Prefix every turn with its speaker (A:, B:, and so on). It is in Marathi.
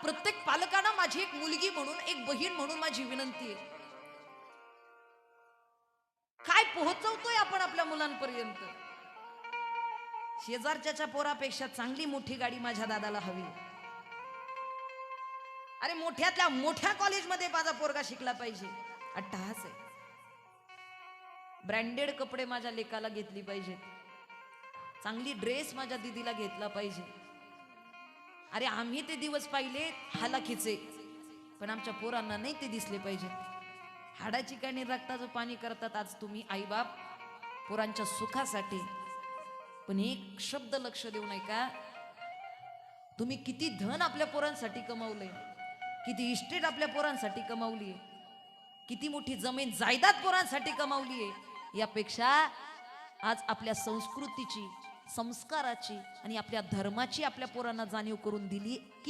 A: प्रत्येक पालकांना माझी एक मुलगी म्हणून, एक बहीण म्हणून माझी विनंती आहे, काय पोहोचवतोय आपण आपल्या मुलांपर्यंत? शेजारच्या पोरापेक्षा चांगली मोठी गाडी माझ्या दादाला हवी. अरे मोठ्यातल्या मोठ्या कॉलेजमध्ये माझा पोरगा शिकला पाहिजे, अट्टहास आहे. ब्रँडेड कपडे माझ्या लेकाला घेतली पाहिजेत, चांगली ड्रेस माझ्या दीदीला घेतला पाहिजे. अरे आम्ही ते दिवस पाहिले हालाखीचे, पण आमच्या पोरांना नाही ते दिसले पाहिजे. हाडाची काणी रक्ताचं पाणी करतात आज तुम्ही आई बाप पोरांच्या सुखासाठी, पण एक शब्द लक्ष देऊ नये का, तुम्ही किती धन आपल्या पोरांसाठी कमावलंय, किती इस्टेट आपल्या पोरांसाठी कमावली आहे, किती मोठी जमीन जायदाद पोरांसाठी कमावली आहे. यापेक्षा आज आपल्या संस्कृतीची, संस्काराची आणि आपल्या धर्माची आपल्या पोरांना जाणीव करून दिली की